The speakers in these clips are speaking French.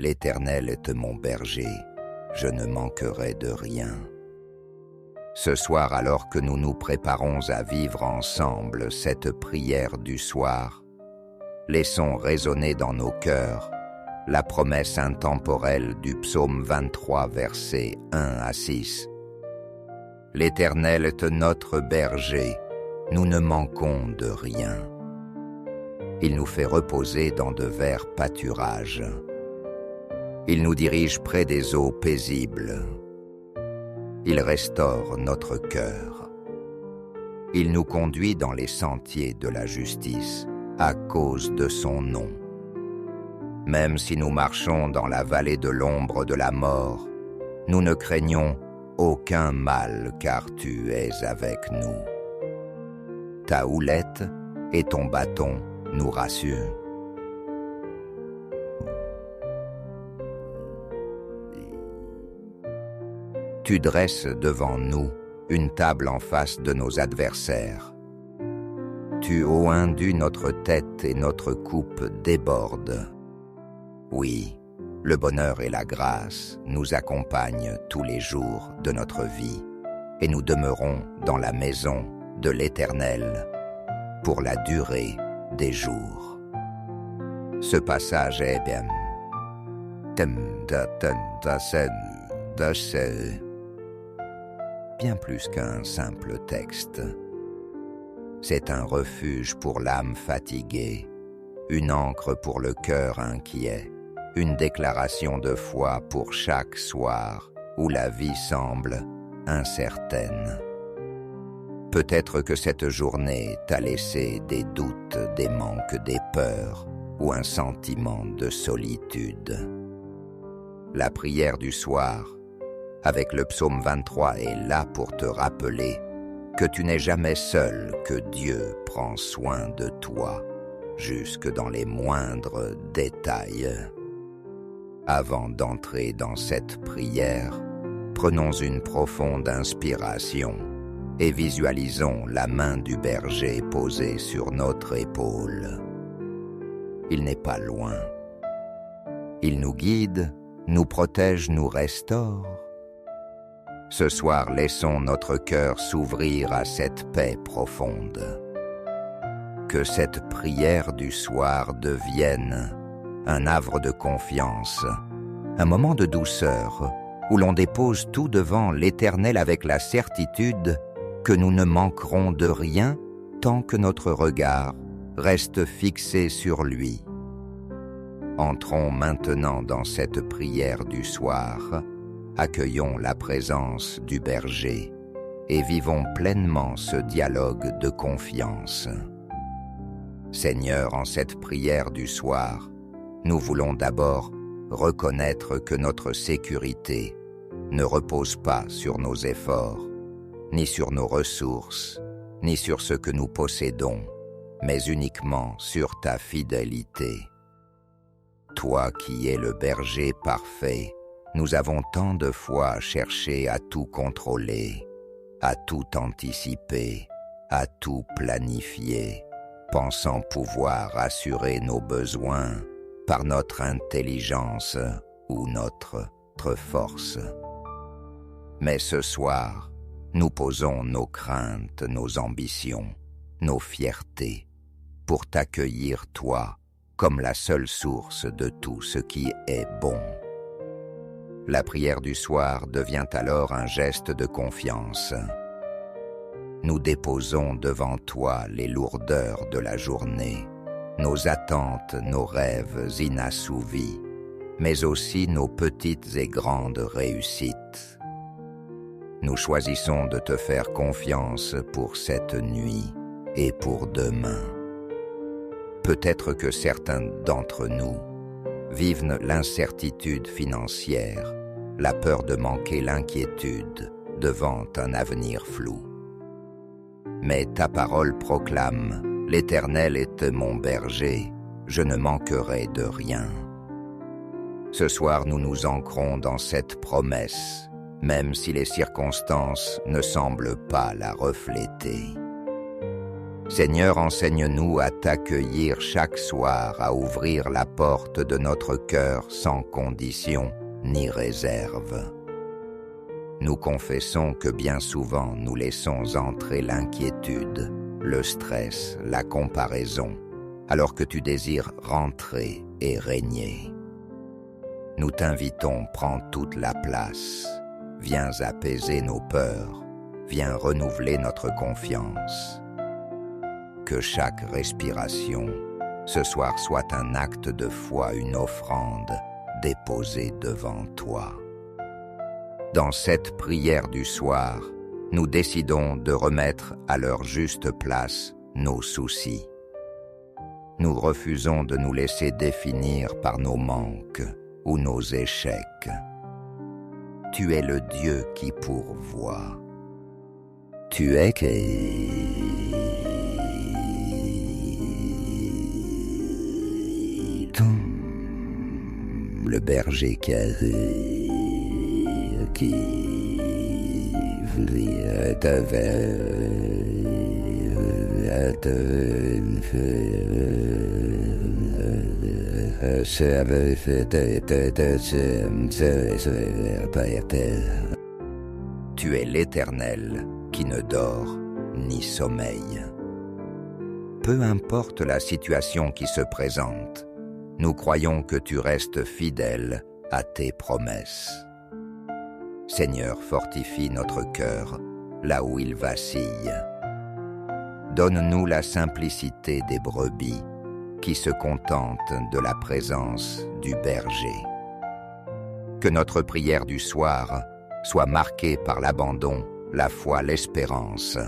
l'Éternel est mon berger, je ne manquerai de rien. Ce soir, alors que nous nous préparons à vivre ensemble cette prière du soir, laissons résonner dans nos cœurs la promesse intemporelle du psaume 23, versets 1 à 6. L'Éternel est notre berger, nous ne manquons de rien. Il nous fait reposer dans de verts pâturages. Il nous dirige près des eaux paisibles. Il restaure notre cœur. Il nous conduit dans les sentiers de la justice à cause de son nom. Même si nous marchons dans la vallée de l'ombre de la mort, nous ne craignons aucun mal car tu es avec nous. Ta houlette et ton bâton nous rassurent. Tu dresses devant nous une table en face de nos adversaires. Tu oinds notre tête et notre coupe déborde. Oui, le bonheur et la grâce nous accompagnent tous les jours de notre vie et nous demeurons dans la maison de l'Éternel pour la durée des jours. Ce passage est bien plus qu'un simple texte. C'est un refuge pour l'âme fatiguée, une ancre pour le cœur inquiet, une déclaration de foi pour chaque soir où la vie semble incertaine. Peut-être que cette journée t'a laissé des doutes, des manques, des peurs ou un sentiment de solitude. La prière du soir, avec le psaume 23, est là pour te rappeler que tu n'es jamais seul, que Dieu prend soin de toi, jusque dans les moindres détails. Avant d'entrer dans cette prière, prenons une profonde inspiration et visualisons la main du berger posée sur notre épaule. Il n'est pas loin. Il nous guide, nous protège, nous restaure. Ce soir, laissons notre cœur s'ouvrir à cette paix profonde. Que cette prière du soir devienne un havre de confiance, un moment de douceur où l'on dépose tout devant l'Éternel avec la certitude que nous ne manquerons de rien tant que notre regard reste fixé sur lui. Entrons maintenant dans cette prière du soir, accueillons la présence du berger et vivons pleinement ce dialogue de confiance. Seigneur, en cette prière du soir, nous voulons d'abord reconnaître que notre sécurité ne repose pas sur nos efforts, ni sur nos ressources, ni sur ce que nous possédons, mais uniquement sur ta fidélité. Toi qui es le berger parfait, nous avons tant de fois cherché à tout contrôler, à tout anticiper, à tout planifier, pensant pouvoir assurer nos besoins par notre intelligence ou notre force. Mais ce soir, nous posons nos craintes, nos ambitions, nos fiertés, pour t'accueillir toi comme la seule source de tout ce qui est bon. La prière du soir devient alors un geste de confiance. Nous déposons devant toi les lourdeurs de la journée, nos attentes, nos rêves inassouvis, mais aussi nos petites et grandes réussites. Nous choisissons de te faire confiance pour cette nuit et pour demain. Peut-être que certains d'entre nous vivent l'incertitude financière, la peur de manquer, l'inquiétude devant un avenir flou. Mais ta parole proclame « L'Éternel est mon berger, je ne manquerai de rien ». Ce soir, nous nous ancrons dans cette promesse, même si les circonstances ne semblent pas la refléter. Seigneur, enseigne-nous à t'accueillir chaque soir, à ouvrir la porte de notre cœur sans condition ni réserve. Nous confessons que bien souvent nous laissons entrer l'inquiétude, le stress, la comparaison, alors que tu désires rentrer et régner. Nous t'invitons, prends toute la place, viens apaiser nos peurs, viens renouveler notre confiance. Que chaque respiration, ce soir, soit un acte de foi, une offrande déposée devant toi. Dans cette prière du soir, nous décidons de remettre à leur juste place nos soucis. Nous refusons de nous laisser définir par nos manques ou nos échecs. Tu es le Dieu qui pourvoit. Tu es le berger qui Tu es l'Éternel qui ne dort ni sommeille. Peu importe la situation qui se présente, nous croyons que tu restes fidèle à tes promesses. Seigneur, fortifie notre cœur là où il vacille. Donne-nous la simplicité des brebis qui se contentent de la présence du berger. Que notre prière du soir soit marquée par l'abandon, la foi, l'espérance.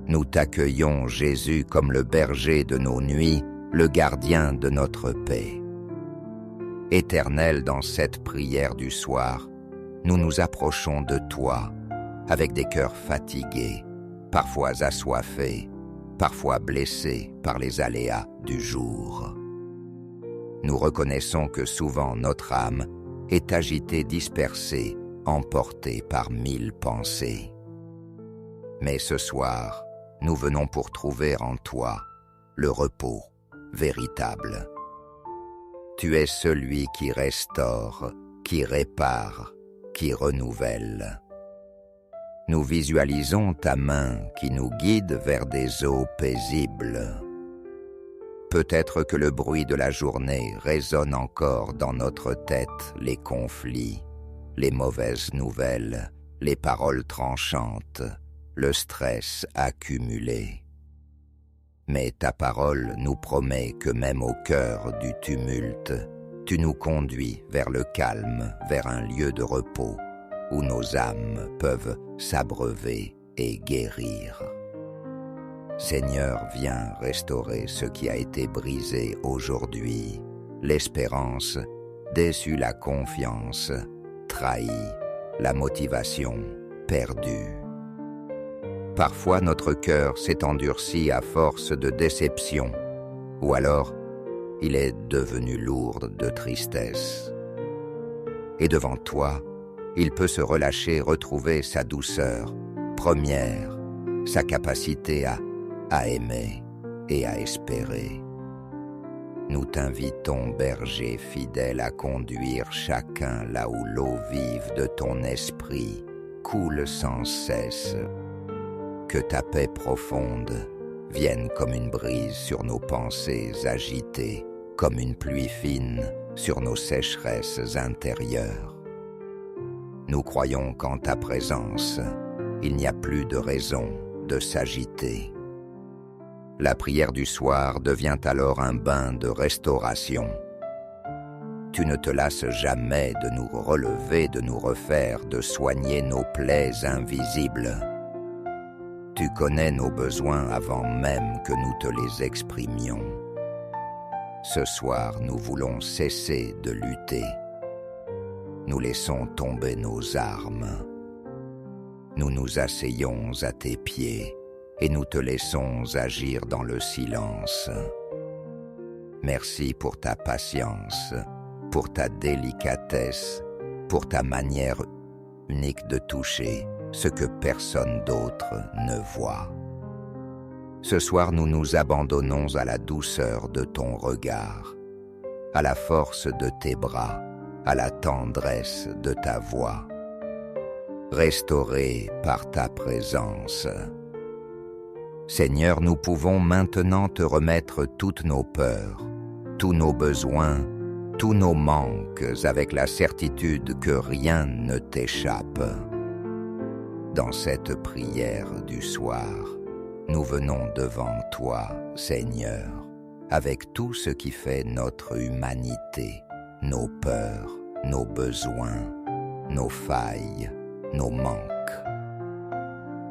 Nous t'accueillons, Jésus, comme le berger de nos nuits, le gardien de notre paix. Éternel, dans cette prière du soir, nous nous approchons de toi avec des cœurs fatigués, parfois assoiffés, parfois blessés par les aléas du jour. Nous reconnaissons que souvent notre âme est agitée, dispersée, emportée par 1000 pensées. Mais ce soir, nous venons pour trouver en toi le repos véritable. Tu es celui qui restaure, qui répare, qui renouvelle. Nous visualisons ta main qui nous guide vers des eaux paisibles. Peut-être que le bruit de la journée résonne encore dans notre tête les conflits, les mauvaises nouvelles, les paroles tranchantes, le stress accumulé. Mais ta parole nous promet que même au cœur du tumulte, tu nous conduis vers le calme, vers un lieu de repos où nos âmes peuvent s'abreuver et guérir. Seigneur, viens restaurer ce qui a été brisé aujourd'hui, l'espérance, déçue la confiance, trahie, la motivation, perdue. Parfois notre cœur s'est endurci à force de déception, ou alors il est devenu lourd de tristesse. Et devant toi, il peut se relâcher, retrouver sa douceur première, sa capacité à aimer et à espérer. Nous t'invitons, berger fidèle, à conduire chacun là où l'eau vive de ton esprit coule sans cesse. Que ta paix profonde vienne comme une brise sur nos pensées agitées, comme une pluie fine sur nos sécheresses intérieures. Nous croyons qu'en ta présence, il n'y a plus de raison de s'agiter. La prière du soir devient alors un bain de restauration. Tu ne te lasses jamais de nous relever, de nous refaire, de soigner nos plaies invisibles. Tu connais nos besoins avant même que nous te les exprimions. Ce soir, nous voulons cesser de lutter. Nous laissons tomber nos armes. Nous nous asseyons à tes pieds et nous te laissons agir dans le silence. Merci pour ta patience, pour ta délicatesse, pour ta manière unique de toucher ce que personne d'autre ne voit. Ce soir, nous nous abandonnons à la douceur de ton regard, à la force de tes bras, à la tendresse de ta voix, restaurés par ta présence. Seigneur, nous pouvons maintenant te remettre toutes nos peurs, tous nos besoins, tous nos manques avec la certitude que rien ne t'échappe. Dans cette prière du soir, nous venons devant toi, Seigneur, avec tout ce qui fait notre humanité, nos peurs, nos besoins, nos failles, nos manques.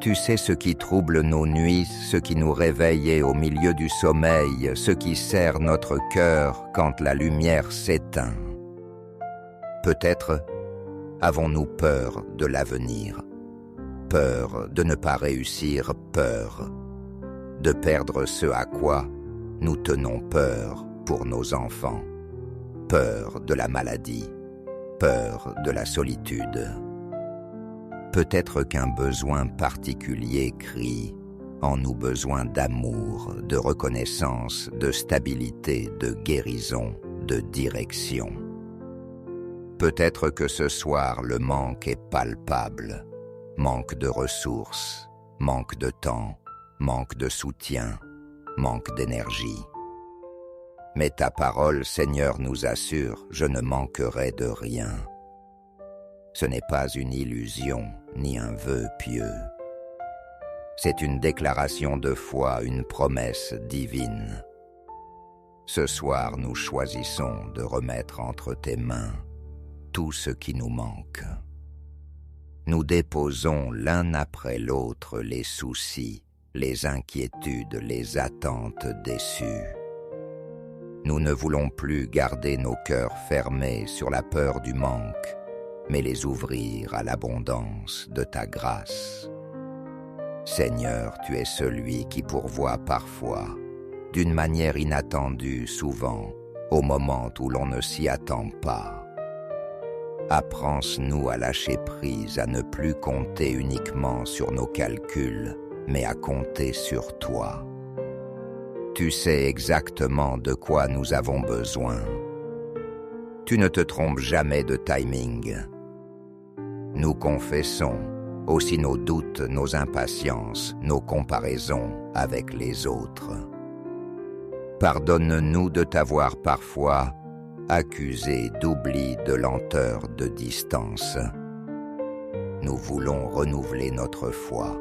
Tu sais ce qui trouble nos nuits, ce qui nous réveille au milieu du sommeil, ce qui serre notre cœur quand la lumière s'éteint. Peut-être avons-nous peur de l'avenir, peur de ne pas réussir, peur de perdre ce à quoi nous tenons peur pour nos enfants, peur de la maladie, peur de la solitude. Peut-être qu'un besoin particulier crie en nous besoin d'amour, de reconnaissance, de stabilité, de guérison, de direction. Peut-être que ce soir le manque est palpable, manque de ressources, manque de temps, manque de soutien, manque d'énergie. Mais ta parole, Seigneur, nous assure, je ne manquerai de rien. Ce n'est pas une illusion, ni un vœu pieux. C'est une déclaration de foi, une promesse divine. Ce soir, nous choisissons de remettre entre tes mains tout ce qui nous manque. Nous déposons l'un après l'autre les soucis, les inquiétudes, les attentes déçues. Nous ne voulons plus garder nos cœurs fermés sur la peur du manque, mais les ouvrir à l'abondance de ta grâce. Seigneur, tu es celui qui pourvoit parfois, d'une manière inattendue souvent, au moment où l'on ne s'y attend pas. Apprends-nous à lâcher prise, à ne plus compter uniquement sur nos calculs, mais à compter sur toi. Tu sais exactement de quoi nous avons besoin. Tu ne te trompes jamais de timing. Nous confessons aussi nos doutes, nos impatiences, nos comparaisons avec les autres. Pardonne-nous de t'avoir parfois accusé d'oubli, de lenteur, de distance. Nous voulons renouveler notre foi.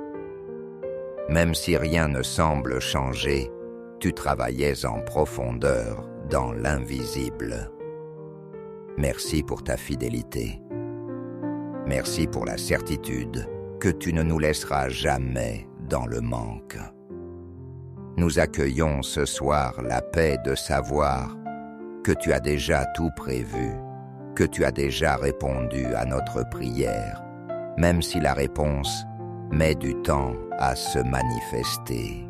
Même si rien ne semble changer, tu travaillais en profondeur dans l'invisible. Merci pour ta fidélité. Merci pour la certitude que tu ne nous laisseras jamais dans le manque. Nous accueillons ce soir la paix de savoir que tu as déjà tout prévu, que tu as déjà répondu à notre prière, même si la réponse met du temps à se manifester.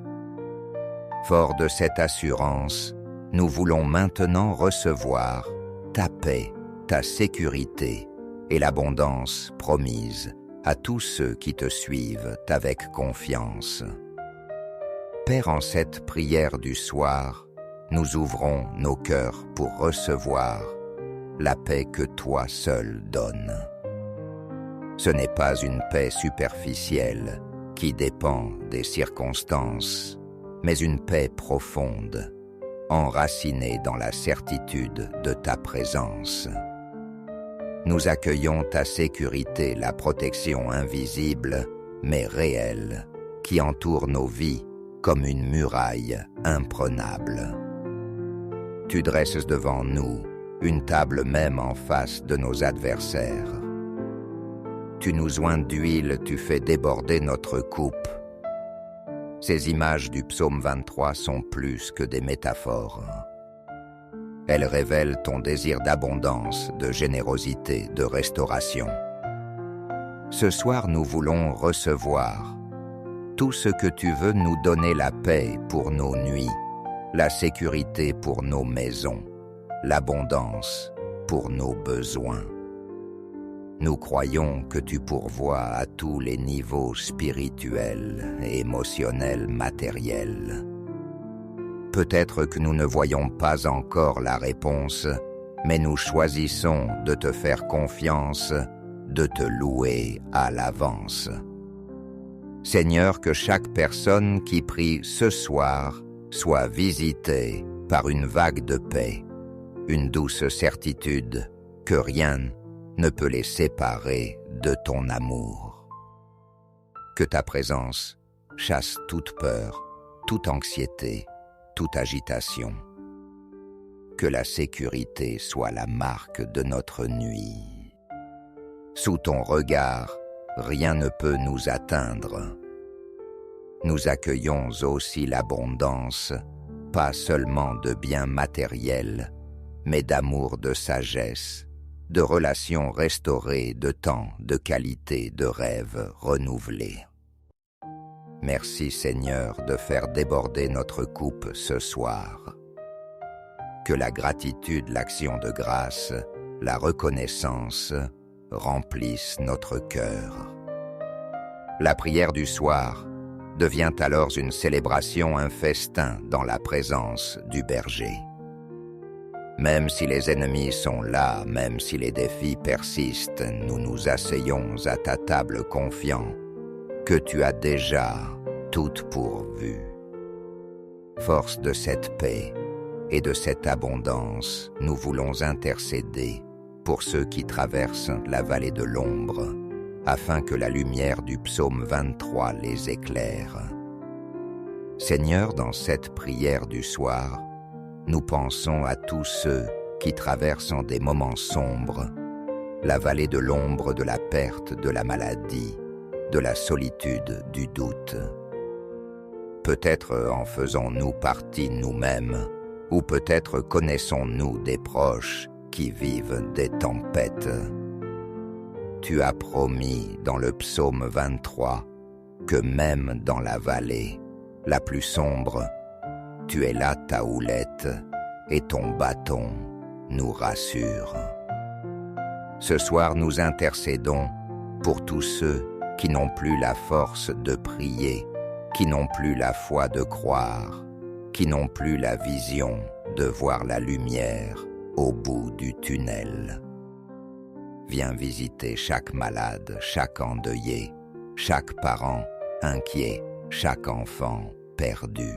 Fort de cette assurance, nous voulons maintenant recevoir ta paix, ta sécurité et l'abondance promise à tous ceux qui te suivent avec confiance. Père, en cette prière du soir, nous ouvrons nos cœurs pour recevoir la paix que toi seul donnes. Ce n'est pas une paix superficielle qui dépend des circonstances, mais une paix profonde, enracinée dans la certitude de ta présence. Nous accueillons ta sécurité, la protection invisible, mais réelle, qui entoure nos vies comme une muraille imprenable. Tu dresses devant nous une table même en face de nos adversaires. Tu nous oins d'huile, tu fais déborder notre coupe. Ces images du psaume 23 sont plus que des métaphores. Elles révèlent ton désir d'abondance, de générosité, de restauration. Ce soir, nous voulons recevoir tout ce que tu veux nous donner: la paix pour nos nuits, la sécurité pour nos maisons, l'abondance pour nos besoins. Nous croyons que tu pourvois à tous les niveaux spirituels, émotionnels, matériels. Peut-être que nous ne voyons pas encore la réponse, mais nous choisissons de te faire confiance, de te louer à l'avance. Seigneur, que chaque personne qui prie ce soir soit visitée par une vague de paix, une douce certitude que rien ne peut les séparer de ton amour. Que ta présence chasse toute peur, toute anxiété, toute agitation. Que la sécurité soit la marque de notre nuit. Sous ton regard, rien ne peut nous atteindre. Nous accueillons aussi l'abondance, pas seulement de biens matériels, mais d'amour, de sagesse, de relations restaurées, de temps, de qualité, de rêves renouvelés. Merci Seigneur de faire déborder notre coupe ce soir. Que la gratitude, l'action de grâce, la reconnaissance remplissent notre cœur. La prière du soir devient alors une célébration, un festin dans la présence du berger. Même si les ennemis sont là, même si les défis persistent, nous nous asseyons à ta table confiants que tu as déjà tout pourvu. Force de cette paix et de cette abondance, nous voulons intercéder pour ceux qui traversent la vallée de l'ombre, afin que la lumière du psaume 23 les éclaire. Seigneur, dans cette prière du soir, nous pensons à tous ceux qui traversent des moments sombres, la vallée de l'ombre de la perte, de la maladie, de la solitude, du doute. Peut-être en faisons-nous partie nous-mêmes, ou peut-être connaissons-nous des proches qui vivent des tempêtes. Tu as promis dans le psaume 23 que même dans la vallée la plus sombre, tu es là ta houlette et ton bâton nous rassure. Ce soir, nous intercédons pour tous ceux qui n'ont plus la force de prier, qui n'ont plus la foi de croire, qui n'ont plus la vision de voir la lumière au bout du tunnel. Viens visiter chaque malade, chaque endeuillé, chaque parent inquiet, chaque enfant perdu.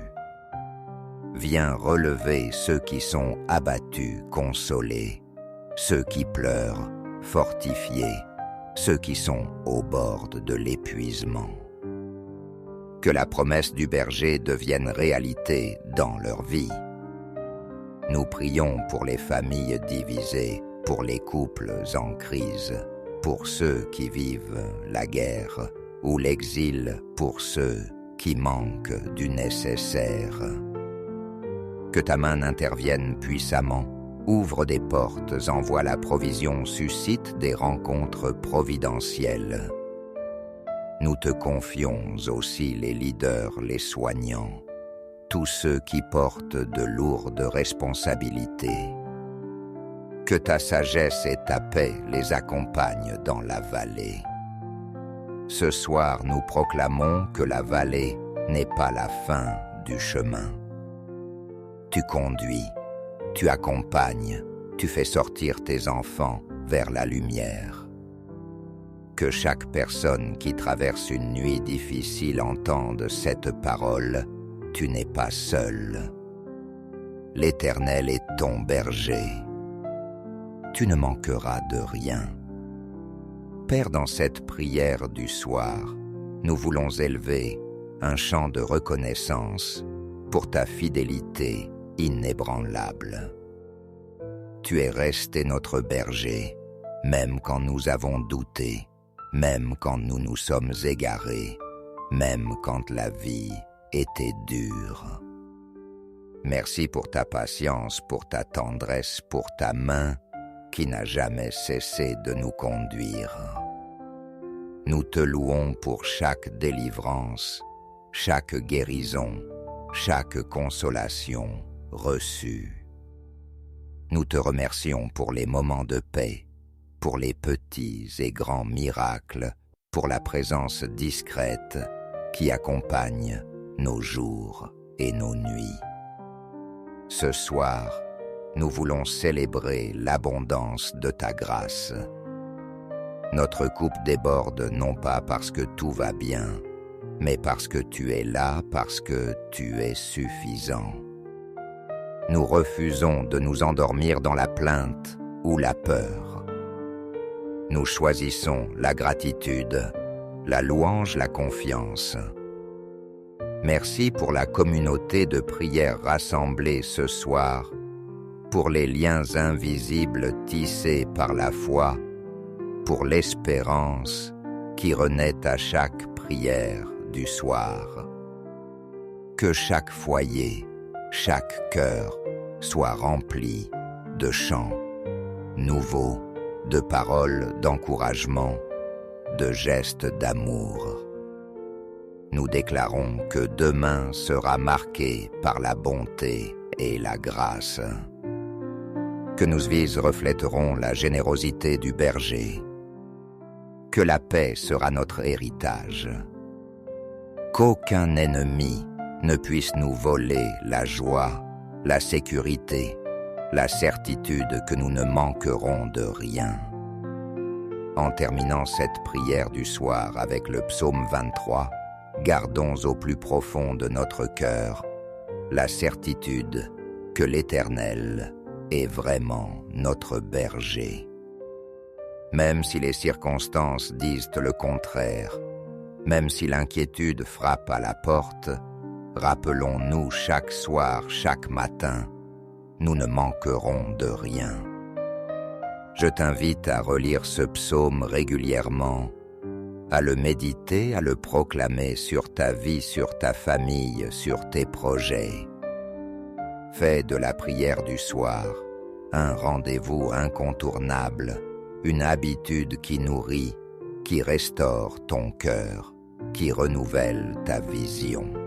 Viens relever ceux qui sont abattus, consolés, ceux qui pleurent, fortifiés, ceux qui sont au bord de l'épuisement. Que la promesse du berger devienne réalité dans leur vie. Nous prions pour les familles divisées, pour les couples en crise, pour ceux qui vivent la guerre ou l'exil, pour ceux qui manquent du nécessaire. Que ta main intervienne puissamment, ouvre des portes, envoie la provision, suscite des rencontres providentielles. Nous te confions aussi les leaders, les soignants, tous ceux qui portent de lourdes responsabilités. Que ta sagesse et ta paix les accompagnent dans la vallée. Ce soir, nous proclamons que la vallée n'est pas la fin du chemin. Tu conduis, tu accompagnes, tu fais sortir tes enfants vers la lumière. Que chaque personne qui traverse une nuit difficile entende cette parole: tu n'es pas seul. L'Éternel est ton berger. Tu ne manqueras de rien. Père, dans cette prière du soir, nous voulons élever un chant de reconnaissance pour ta fidélité inébranlable. Tu es resté notre berger, même quand nous avons douté, même quand nous nous sommes égarés, même quand la vie était dure. Merci pour ta patience, pour ta tendresse, pour ta main qui n'a jamais cessé de nous conduire. Nous te louons pour chaque délivrance, chaque guérison, chaque consolation reçue. Nous te remercions pour les moments de paix, pour les petits et grands miracles, pour la présence discrète qui accompagne nos jours et nos nuits. Ce soir, nous voulons célébrer l'abondance de ta grâce. Notre coupe déborde non pas parce que tout va bien, mais parce que tu es là, parce que tu es suffisant. Nous refusons de nous endormir dans la plainte ou la peur. Nous choisissons la gratitude, la louange, la confiance. Merci pour la communauté de prière rassemblée ce soir, pour les liens invisibles tissés par la foi, pour l'espérance qui renaît à chaque prière du soir. Que chaque foyer, chaque cœur soit rempli de chants nouveaux, de paroles d'encouragement, de gestes d'amour. Nous déclarons que demain sera marqué par la bonté et la grâce. Que nos vies reflèteront la générosité du berger. Que la paix sera notre héritage. Qu'aucun ennemi ne puisse nous voler la joie, la sécurité, la certitude que nous ne manquerons de rien. En terminant cette prière du soir avec le psaume 23, gardons au plus profond de notre cœur la certitude que l'Éternel est vraiment notre berger. Même si les circonstances disent le contraire, même si l'inquiétude frappe à la porte, rappelons-nous chaque soir, chaque matin, nous ne manquerons de rien. Je t'invite à relire ce psaume régulièrement, à le méditer, à le proclamer sur ta vie, sur ta famille, sur tes projets. Fais de la prière du soir un rendez-vous incontournable, une habitude qui nourrit, qui restaure ton cœur, qui renouvelle ta vision.